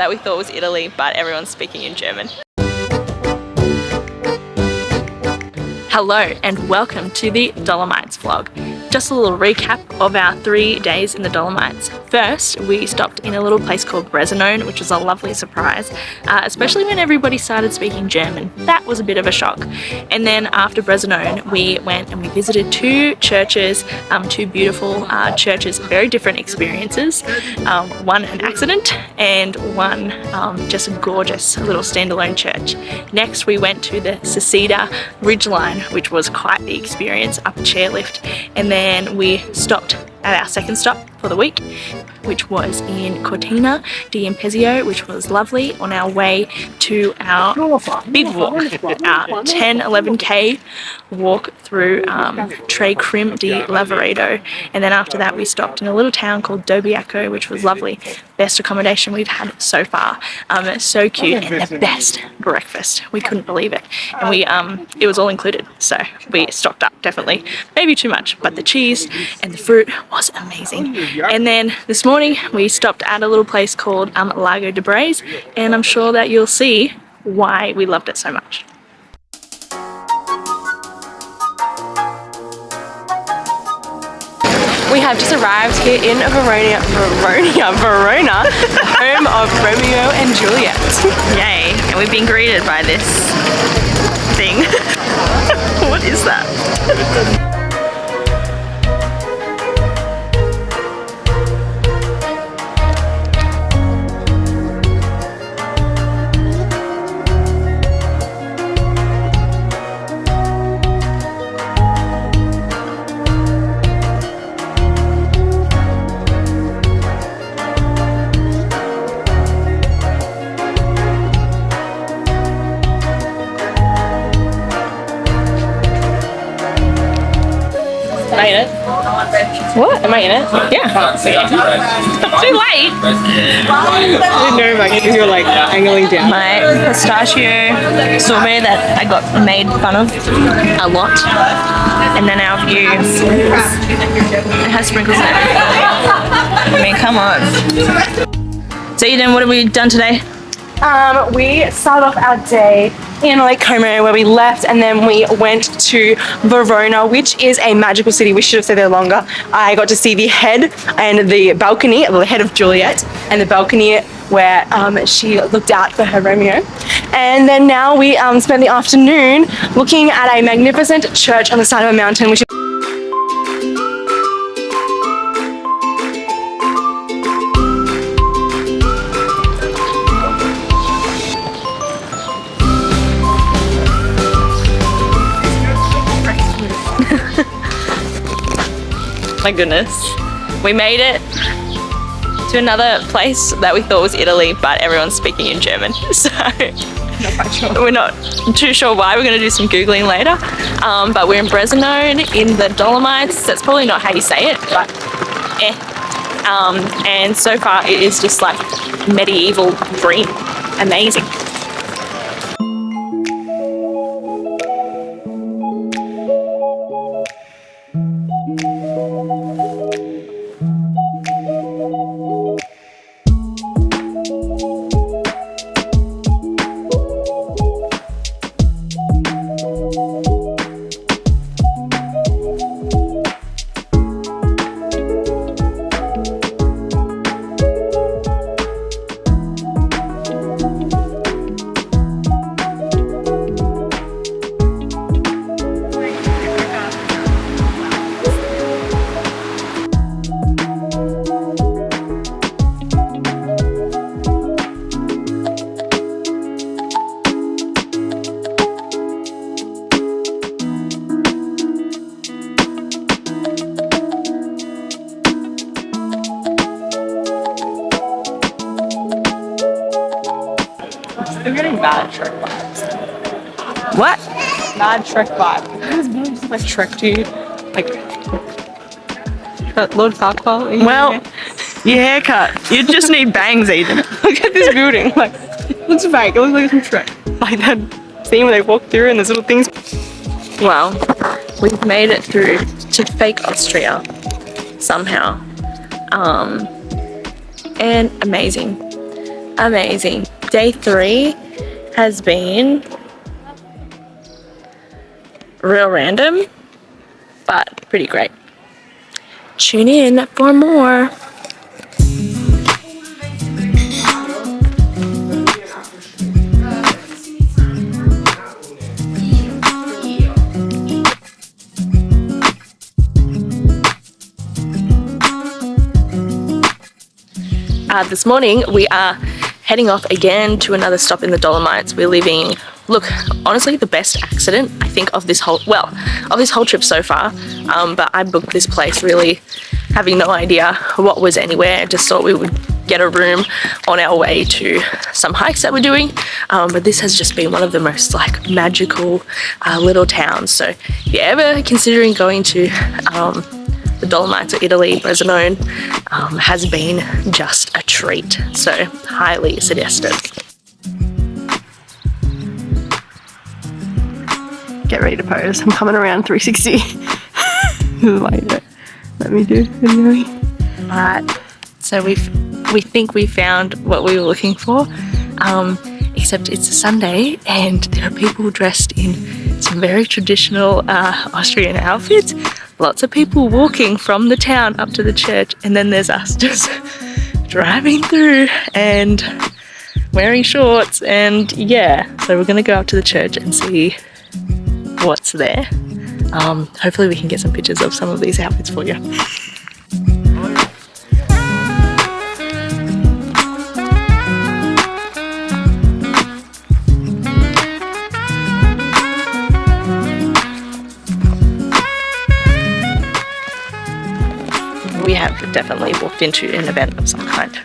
that we thought was Italy, but everyone's speaking in German. Hello and welcome to the Dolomites vlog. Just a little recap of our 3 days in the Dolomites. First, we stopped in a little place called Bressanone, which was a lovely surprise, especially when everybody started speaking German. That was a bit of a shock. And then after Bressanone, we went and we visited 2 churches, 2 beautiful churches, very different experiences. One an accident and one just a gorgeous little standalone church. Next, we went to the Sisida Ridgeline, which was quite the experience, up a chairlift. And then we stopped at our second stop for the week, which was in Cortina di Impezio, which was lovely, on our way to our big walk, our 10-11k walk through Tre Crim di Lavaredo. And then after that we stopped in a little town called Dobiaco, which was lovely. Best accommodation we've had so far. So cute, and the best breakfast. We couldn't believe it. And we it was all included, so we stocked up, definitely. Maybe too much, but the cheese and the fruit was amazing. And then this morning we stopped at a little place called Lago de Braise, and I'm sure that you'll see why we loved it so much. We have just arrived here in Verona, home of Romeo and Juliet. Yay, and we've been greeted by this thing. What is that? Am I in it? What? Am I in it? Yeah. Too late. I didn't know if you were like angling down. My pistachio sorbet that I got made fun of a lot. And then our view. It has sprinkles in it. I mean, come on. So Eden, what have we done today? We started off our day in Lake Como, where we left, and then we went to Verona, which is a magical city. We should have stayed there longer. I got to see the head and the balcony, the head of Juliet, and the balcony where she looked out for her Romeo. And then now we spent the afternoon looking at a magnificent church on the side of a mountain, which is My goodness. We made it to another place that we thought was Italy, but everyone's speaking in German. So we're not too sure why. We're going to do some Googling later. But we're in Bressanone in the Dolomites. That's probably not how you say it, but and so far it is just like medieval green. Amazing. I'm getting bad Shrek vibes. What? Mad Shrek vibe. This is really just like Shrek to you. Like Lord Farquaad. Well, your haircut. You just need bangs, Eden. Look at this building. Like, it looks fake. It looks like some Shrek. Like that scene where they walk through and there's little things. Well, we've made it through to fake Austria somehow. And amazing. amazing. Day 3 has been real random, but pretty great. Tune in for more. This morning we are heading off again to another stop in the Dolomites. We're leaving, look, honestly the best accident I think of this whole trip so far, but I booked this place really having no idea what was anywhere. Just thought we would get a room on our way to some hikes that we're doing, but this has just been one of the most like magical little towns. So if you're ever considering going to the Dolomites or Italy, Bressanone has been just a treat. So highly suggested. Get ready to pose. I'm coming around 360. Let me do it. Alright, so we think we found what we were looking for, except it's a Sunday and there are people dressed in some very traditional Austrian outfits. Lots of people walking from the town up to the church, and then there's us just driving through and wearing shorts, and yeah, so we're gonna go up to the church and see what's there. Hopefully we can get some pictures of some of these outfits for you. We have definitely walked into an event of some kind.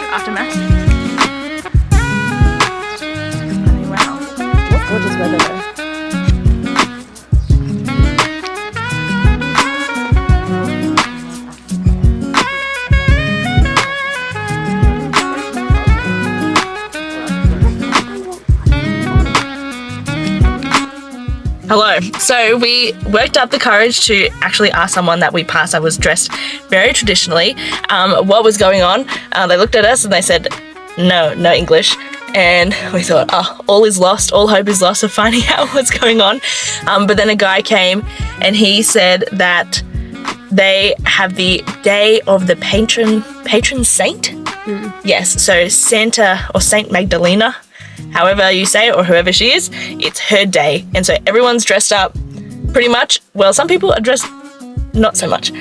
After mass. Gorgeous weather though. Hello. So we worked up the courage to actually ask someone that we passed. I was dressed very traditionally. What was going on? They looked at us and they said, no English. And we thought, oh, all is lost, all hope is lost of finding out what's going on. But then a guy came and he said that they have the day of the patron saint. Yes, so Santa or Saint Magdalena, however you say it, or whoever she is, it's her day. And so everyone's dressed up pretty much. Well, some people are dressed not so much,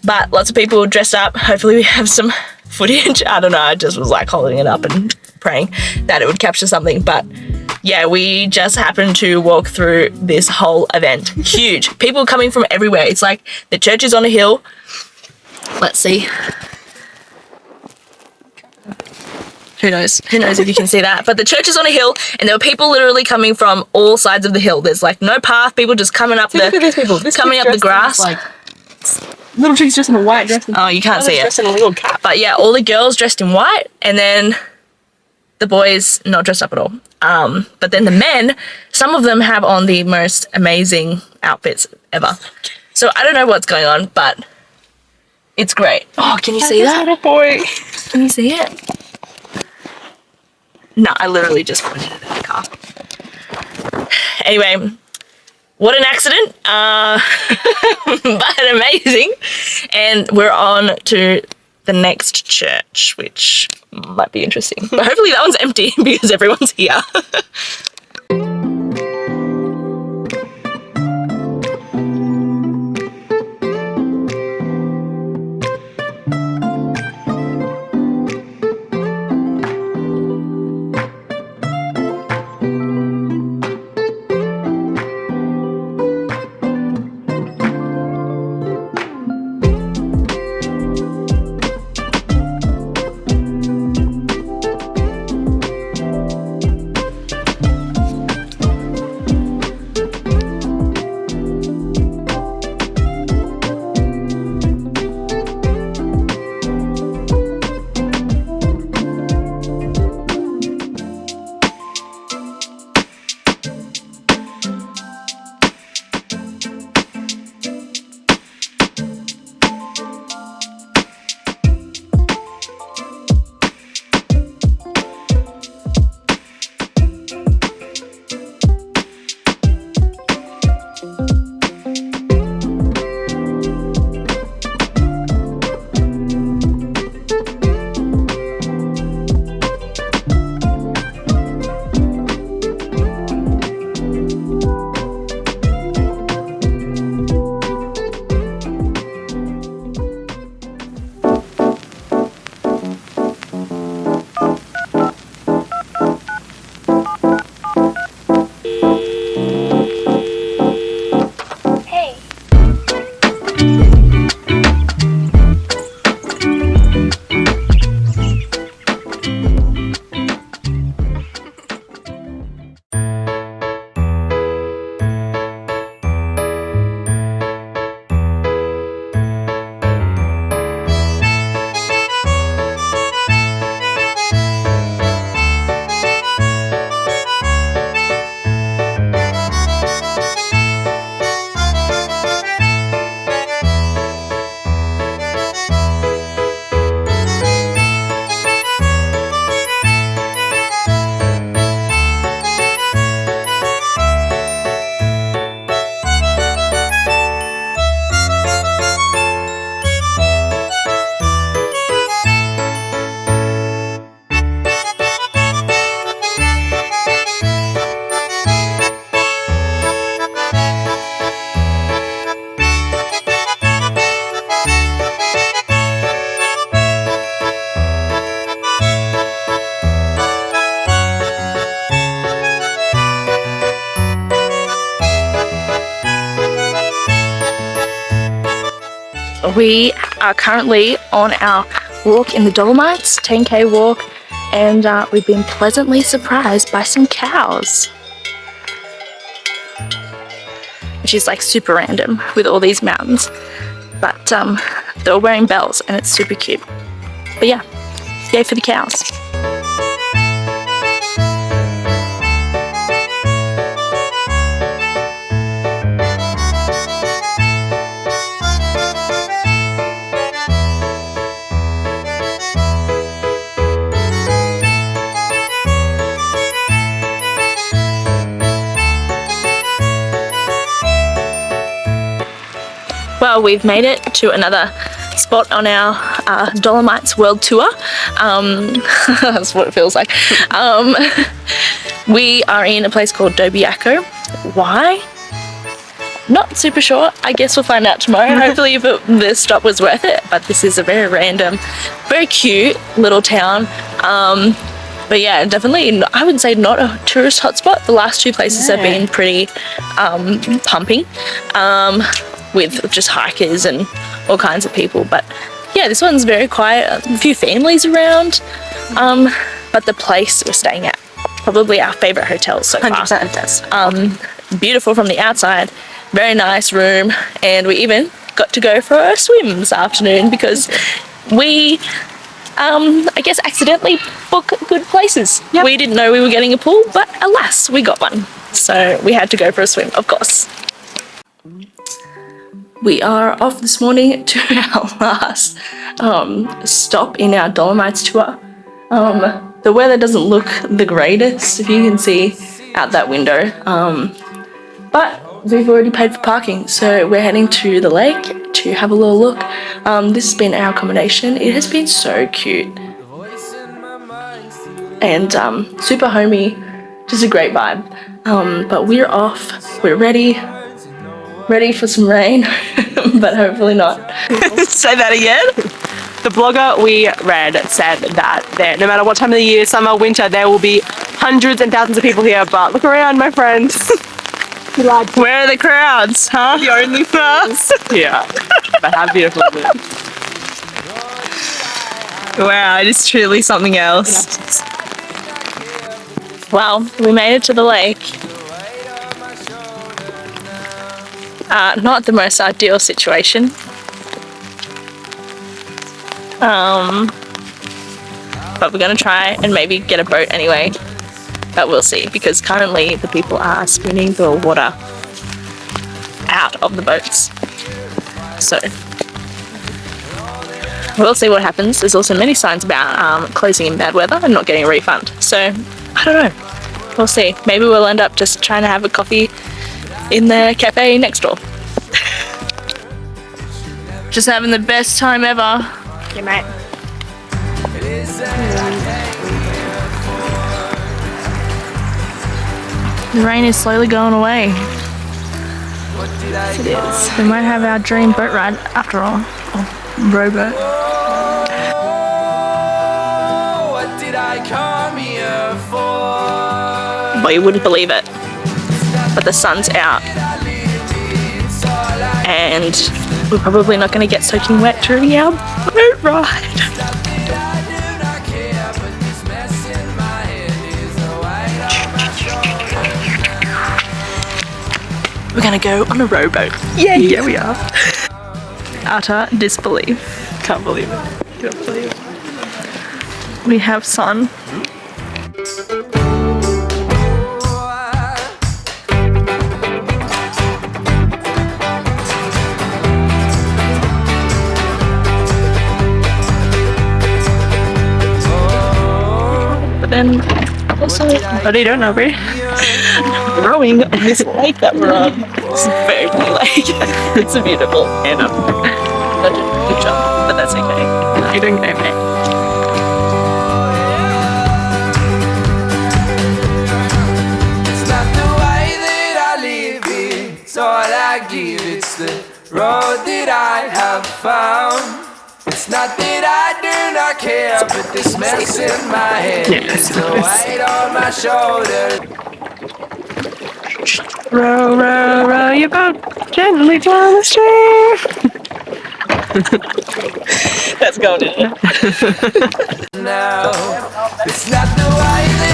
but lots of people dressed up. Hopefully we have some footage. I don't know, I just was like holding it up and praying that it would capture something. But yeah, we just happened to walk through this whole event. Huge. People coming from everywhere. It's like the church is on a hill. Let's see. Who knows if you can see that, but the church is on a hill and there were people literally coming from all sides of the hill. There's like no path, people just coming up coming up the grass. Like, little chick's dressed in a white dress. Oh, you can't see it. Dressed in a little cap. But yeah, all the girls dressed in white and then the boys not dressed up at all. But then the men, some of them have on the most amazing outfits ever. So I don't know what's going on, but it's great. Oh, can you see that? Little boy. Can you see it? No, I literally just pointed it at the car. Anyway, what an accident, but amazing. And we're on to the next church, which might be interesting. But hopefully that one's empty because everyone's here. We are currently on our walk in the Dolomites, 10k walk, and we've been pleasantly surprised by some cows. Which is like super random with all these mountains. But they're all wearing bells and it's super cute. But yeah, yay for the cows. Well, we've made it to another spot on our Dolomites World Tour. That's what it feels like. We are in a place called Dobiaco. Why? Not super sure. I guess we'll find out tomorrow. Hopefully this stop was worth it. But this is a very random, very cute little town. But yeah, definitely, I would say not a tourist hotspot. The last two places have been pretty pumping. With just hikers and all kinds of people, but yeah, this one's very quiet. A few families around, but the place we're staying at, probably our favorite hotel so far. 100% it does. Beautiful from the outside, very nice room, and we even got to go for a swim this afternoon because we I guess accidentally book good places. Yep. We didn't know we were getting a pool, but alas, we got one, so we had to go for a swim, of course. We are off this morning to our last stop in our Dolomites tour. The weather doesn't look the greatest, if you can see out that window, but we've already paid for parking, so we're heading to the lake to have a little look. This has been our accommodation. It has been so cute and super homey, just a great vibe. But we're off, we're ready for some rain, but hopefully not. Say that again. The blogger we read said that there, no matter what time of the year, summer, winter, there will be hundreds and thousands of people here, but look around, my friends. Where are the crowds, huh? The only fools. Yeah, but how beautiful is it? Wow, it is truly something else. Well, we made it to the lake. Not the most ideal situation. But we're gonna try and maybe get a boat anyway. But we'll see, because currently the people are spooning the water out of the boats. So we'll see what happens. There's also many signs about closing in bad weather and not getting a refund. So I don't know. We'll see. Maybe we'll end up just trying to have a coffee in the cafe next door. Just having the best time ever. Yeah, mate. The rain is slowly going away. Yes, it is. We might have our dream boat ride after all. Oh, rowboat. What did I come here for? Well, you wouldn't believe it, but the sun's out. And we're probably not going to get soaking wet during our boat ride. We're going to go on a rowboat. Yay! Yeah, we are. Utter disbelief. Can't believe it. Can't believe it. We have sun. But then also, what do you don't know, we're rowing on this lake that we're on. It's a very pretty lake. It's a beautiful, and not doing a good job, but that's okay. You're doing great, mate. It's not the way that I live it, it's all I give. It's the road that I have found. It's not that I do not care, but this mess in my head is the weight on my shoulders. Row, row, row your boat gently down the stream. That's golden.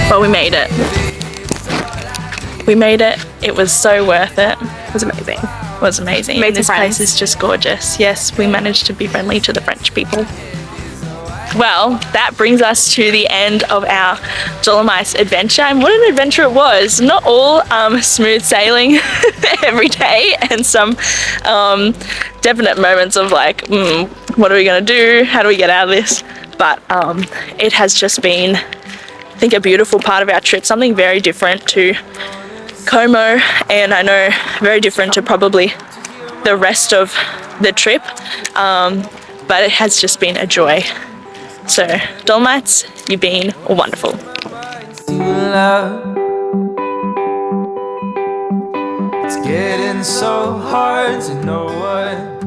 But we made it. We made it. It was so worth it. It was amazing. It was amazing. Made some This friends. place is just gorgeous. Yes, we managed to be friendly to the French people. Well, that brings us to the end of our Dolomites adventure, and what an adventure it was. Not all smooth sailing every day, and some definite moments of like, what are we gonna do? How do we get out of this? But it has just been, I think, a beautiful part of our trip, something very different to Como, and I know very different to probably the rest of the trip, but it has just been a joy. So, Dolomites, you've been wonderful. It's getting so hard to know what